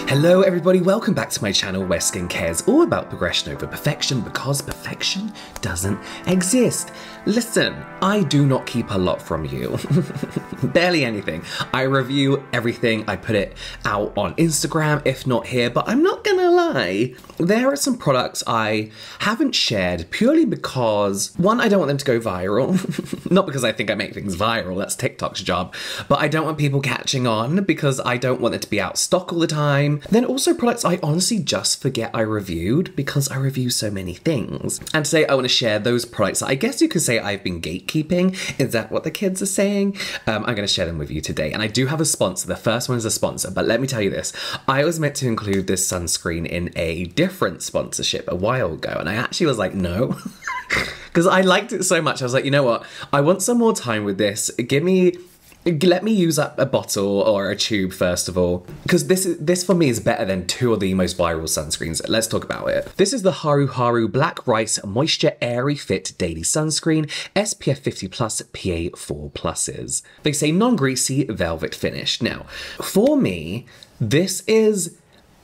Hello everybody, welcome back to my channel where skincare is all about progression over perfection because perfection doesn't exist. Listen, I do not keep a lot from you. Barely anything. I review everything, I put it out on Instagram, if not here, but I'm not gonna lie. There are some products I haven't shared purely because, one, I don't want them to go viral. Not because I think I make things viral, that's TikTok's job, but I don't want people catching on because I don't want it to be out of stock all the time. Then also products I honestly just forget I reviewed because I review so many things. And today I want to share those products that I guess you could say I've been gatekeeping. Is that what the kids are saying? I'm going to share them with you today. And I do have a sponsor. The first one is a sponsor, but let me tell you this. I was meant to include this sunscreen in a different sponsorship a while ago. And I actually was like, no. Because I liked it so much. I was like, you know what? I want some more time with this. Let me use up a bottle or a tube first of all, because this for me is better than two of the most viral sunscreens. Let's talk about it. This is the Haru Haru Black Rice Moisture Airy Fit Daily Sunscreen, SPF 50+, PA4+. They say non-greasy velvet finish. Now, for me, this is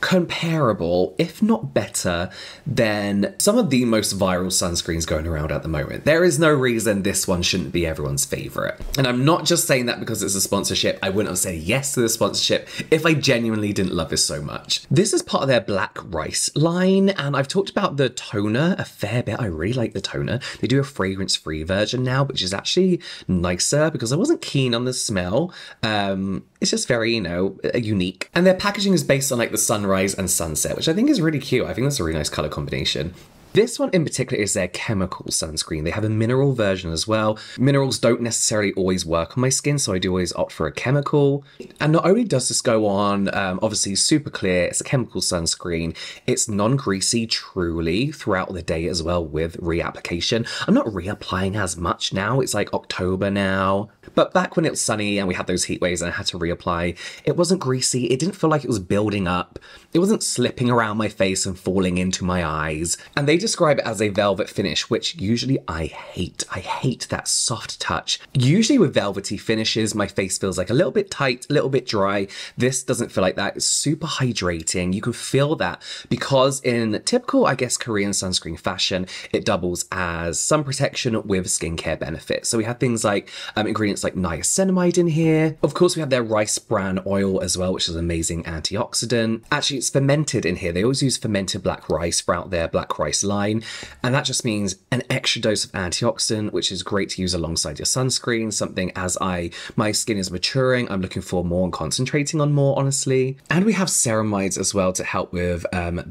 comparable, if not better, than some of the most viral sunscreens going around at the moment. There is no reason this one shouldn't be everyone's favorite. And I'm not just saying that because it's a sponsorship. I wouldn't have said yes to the sponsorship if I genuinely didn't love this so much. This is part of their Black Rice line, and I've talked about the toner a fair bit. I really like the toner. They do a fragrance-free version now, which is actually nicer because I wasn't keen on the smell. It's just very, you know, unique. And their packaging is based on like the sunrise and sunset, which I think is really cute. I think that's a really nice color combination. This one in particular is their chemical sunscreen. They have a mineral version as well. Minerals don't necessarily always work on my skin, so I do always opt for a chemical. And not only does this go on, obviously super clear, it's a chemical sunscreen. It's non-greasy truly throughout the day as well with reapplication. I'm not reapplying as much now. It's like October now. But back when it was sunny and we had those heat waves and I had to reapply, it wasn't greasy. It didn't feel like it was building up. It wasn't slipping around my face and falling into my eyes. And they describe it as a velvet finish, which usually I hate. I hate that soft touch. Usually with velvety finishes, my face feels like a little bit tight, a little bit dry. This doesn't feel like that. It's super hydrating. You can feel that because in typical, I guess, Korean sunscreen fashion, it doubles as sun protection with skincare benefits. So we have things like ingredients like niacinamide in here. Of course, we have their rice bran oil as well, which is an amazing antioxidant. Actually, it's fermented in here. They always use fermented black rice throughout their black rice line. And that just means an extra dose of antioxidant, which is great to use alongside your sunscreen. Something as my skin is maturing, I'm looking for more and concentrating on more, honestly. And we have ceramides as well to help with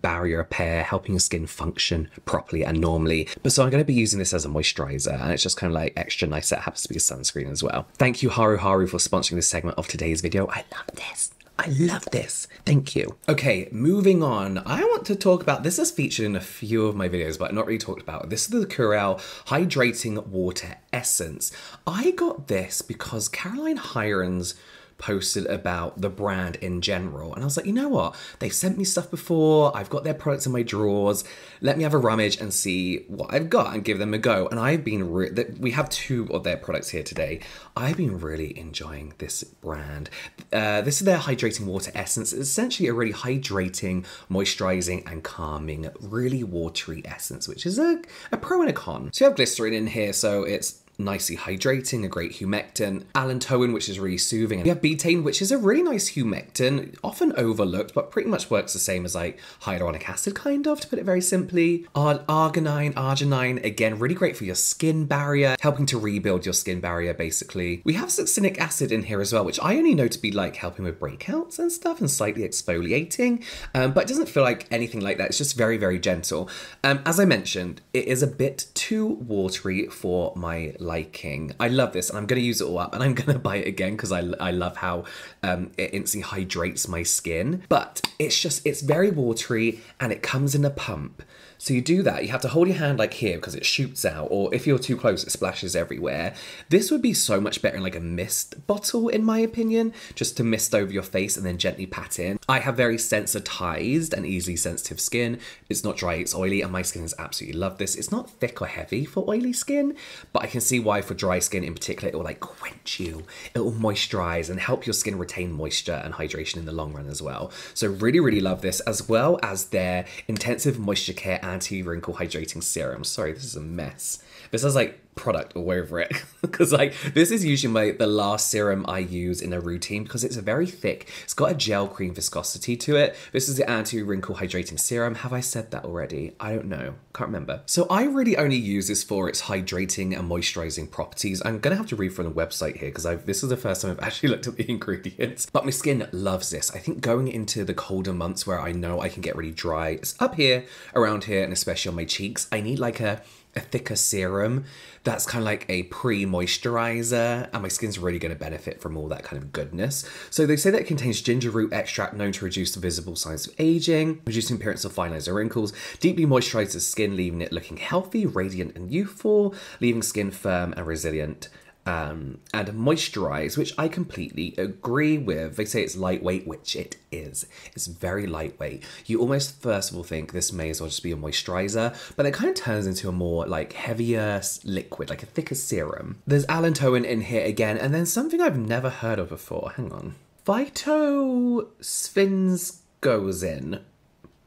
barrier repair, helping your skin function properly and normally. But so I'm going to be using this as a moisturizer, and it's just kind of like extra nice that it happens to be a sunscreen as well. Thank you, Haru Haru, for sponsoring this segment of today's video. I love this. I love this. Thank you. Okay, moving on. I want to talk about, this is featured in a few of my videos, but not really talked about. This is the Curel Hydrating Water Essence. I got this because Caroline Hirons posted about the brand in general, and I was like, you know what, they've sent me stuff before, I've got their products in my drawers, let me have a rummage and see what I've got and give them a go. And I've been we have two of their products here today. I've been really enjoying this brand. This is their Hydrating Water Essence. It's essentially a really hydrating, moisturizing and calming, really watery essence, which is a pro and a con. So you have glycerin in here, so it's nicely hydrating, a great humectant. Allantoin, which is really soothing. And you have betaine, which is a really nice humectant, often overlooked, but pretty much works the same as like hyaluronic acid, kind of, to put it very simply. Arginine, again, really great for your skin barrier, helping to rebuild your skin barrier, basically. We have succinic acid in here as well, which I only know to be like helping with breakouts and stuff and slightly exfoliating, but it doesn't feel like anything like that. It's just very, very gentle. As I mentioned, it is a bit too watery for my liking. I love this and I'm going to use it all up and I'm going to buy it again because I love how it instantly hydrates my skin. But it's very watery and it comes in a pump. So you do that, you have to hold your hand like here because it shoots out, or if you're too close, it splashes everywhere. This would be so much better in like a mist bottle, in my opinion, just to mist over your face and then gently pat in. I have very sensitized and easily sensitive skin. It's not dry, it's oily, and my skin has absolutely loved this. It's not thick or heavy for oily skin, but I can see why for dry skin in particular, it will like quench you, it will moisturize and help your skin retain moisture and hydration in the long run as well. So really, really love this, as well as their Intensive Moisture Care Anti-Wrinkle Hydrating Serum. Sorry, this is a mess. This has like product all over it because like this is usually the last serum I use in a routine because it's very thick. It's got a gel cream viscosity to it. This is the Anti-Wrinkle Hydrating Serum. Have I said that already? I don't know. Can't remember. So I really only use this for its hydrating and moisturizing properties. I'm gonna have to read from the website here because this is the first time I've actually looked at the ingredients, but my skin loves this. I think going into the colder months where I know I can get really dry, it's up here, around here, and especially on my cheeks, I need like a thicker serum that's kind of like a pre-moisturizer, and my skin's really going to benefit from all that kind of goodness. So they say that it contains ginger root extract known to reduce the visible signs of aging, reducing appearance of fine lines or wrinkles, deeply moisturizes the skin, leaving it looking healthy, radiant and youthful, leaving skin firm and resilient. And moisturize, which I completely agree with. They say it's lightweight, which it is. It's very lightweight. You almost first of all think this may as well just be a moisturizer, but it kind of turns into a more like heavier liquid, like a thicker serum. There's allantoin in here again, and then something I've never heard of before. Hang on. Phytosphingosine.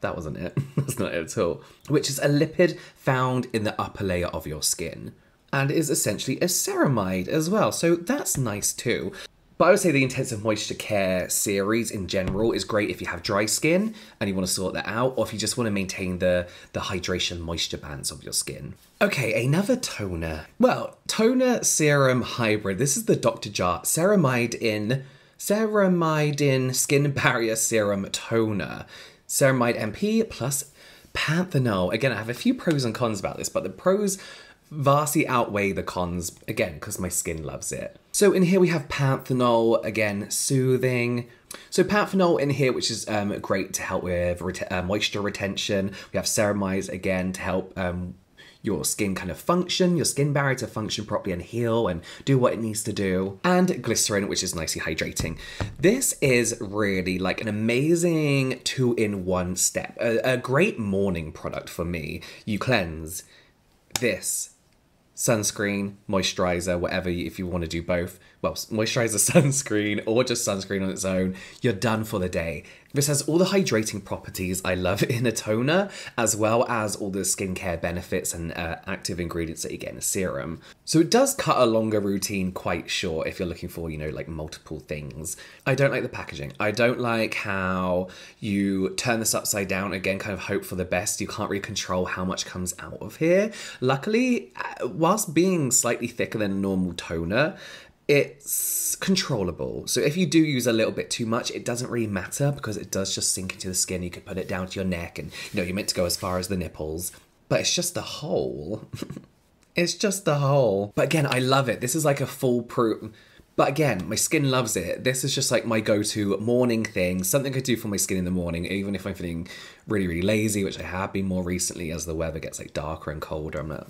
That wasn't it. That's not it at all. Which is a lipid found in the upper layer of your skin, and is essentially a ceramide as well, so that's nice too. But I would say the Intensive Moisture Care series in general is great if you have dry skin and you want to sort that out, or if you just want to maintain the hydration moisture bands of your skin. Okay, another toner. Well, toner serum hybrid. This is the Dr. Jart Ceramide Skin Barrier Serum Toner. Ceramide MP plus panthenol. Again, I have a few pros and cons about this, but the pros vastly outweigh the cons, again, because my skin loves it. So in here we have panthenol, again, soothing. So panthenol in here, which is great to help with moisture retention. We have ceramides, again, to help your skin kind of function, your skin barrier to function properly and heal and do what it needs to do. And glycerin, which is nicely hydrating. This is really like an amazing 2-in-1 step. A great morning product for me. You cleanse this, sunscreen, moisturizer, whatever, if you want to do both. Well, moisturizer, sunscreen, or just sunscreen on its own, you're done for the day. This has all the hydrating properties I love in a toner, as well as all the skincare benefits and active ingredients that you get in a serum. So it does cut a longer routine quite short if you're looking for, you know, like multiple things. I don't like the packaging. I don't like how you turn this upside down, again, kind of hope for the best. You can't really control how much comes out of here. Luckily, whilst being slightly thicker than a normal toner, it's controllable. So if you do use a little bit too much, it doesn't really matter because it does just sink into the skin. You can put it down to your neck and, you know, you're meant to go as far as the nipples, but it's just a hole. It's just a hole. But again, I love it. This is like a foolproof. But again, my skin loves it. This is just like my go-to morning thing, something I do for my skin in the morning, even if I'm feeling really, really lazy, which I have been more recently as the weather gets like darker and colder. I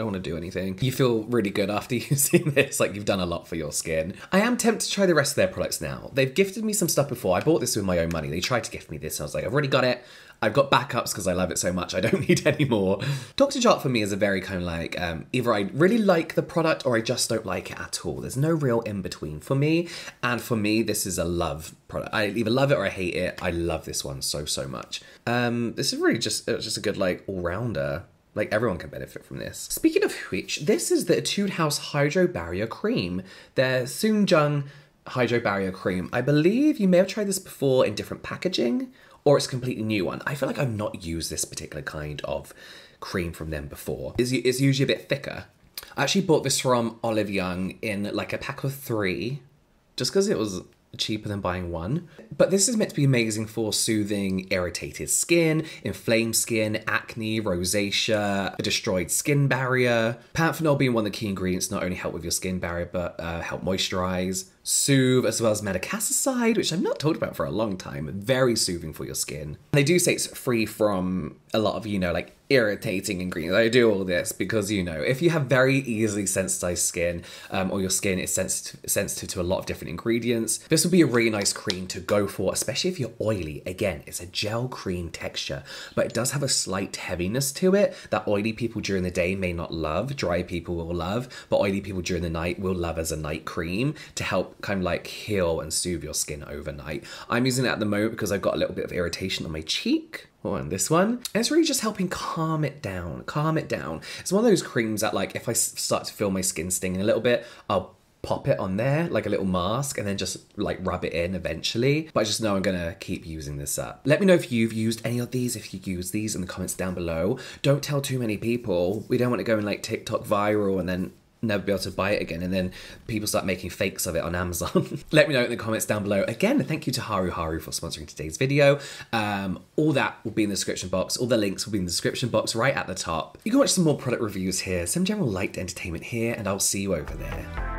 don't want to do anything. You feel really good after using this, like you've done a lot for your skin. I am tempted to try the rest of their products now. They've gifted me some stuff before. I bought this with my own money. They tried to gift me this. I was like, I've already got it. I've got backups because I love it so much. I don't need any more. Dr. Jart for me is a very kind of like, either I really like the product or I just don't like it at all. There's no real in between for me. And for me, this is a love product. I either love it or I hate it. I love this one so, so much. This is really just a good like all-rounder. Like, everyone can benefit from this. Speaking of which, this is the Etude House Hydro Barrier Cream. Their Soonjung Hydro Barrier Cream. I believe you may have tried this before in different packaging, or it's a completely new one. I feel like I've not used this particular kind of cream from them before. It's usually a bit thicker. I actually bought this from Olive Young in like a pack of 3, just because it was cheaper than buying one. But this is meant to be amazing for soothing irritated skin, inflamed skin, acne, rosacea, a destroyed skin barrier. Panthenol being one of the key ingredients not only help with your skin barrier, but help moisturize, soothe, as well as metacasicide, which I've not talked about for a long time. Very soothing for your skin. They do say it's free from a lot of, you know, like irritating ingredients. I do all this because, you know, if you have very easily sensitized skin, or your skin is sensitive to a lot of different ingredients, this would be a really nice cream to go for, especially if you're oily. Again, it's a gel cream texture, but it does have a slight heaviness to it that oily people during the day may not love, dry people will love, but oily people during the night will love as a night cream to help kind of like heal and soothe your skin overnight. I'm using it at the moment because I've got a little bit of irritation on my cheek. On this one, and it's really just helping calm it down. It's one of those creams that, like, if I start to feel my skin stinging a little bit, I'll pop it on there like a little mask and then just like rub it in eventually. But I just know I'm gonna keep using this up. Let me know if you've used any of these, if you use these in the comments down below. Don't tell too many people. We don't want to go and like TikTok viral and then never be able to buy it again, and then people start making fakes of it on Amazon. Let me know in the comments down below. Again, thank you to Haru for sponsoring today's video. All that will be in the description box. All the links will be in the description box right at the top. You can watch some more product reviews here, some general light entertainment here, and I'll see you over there.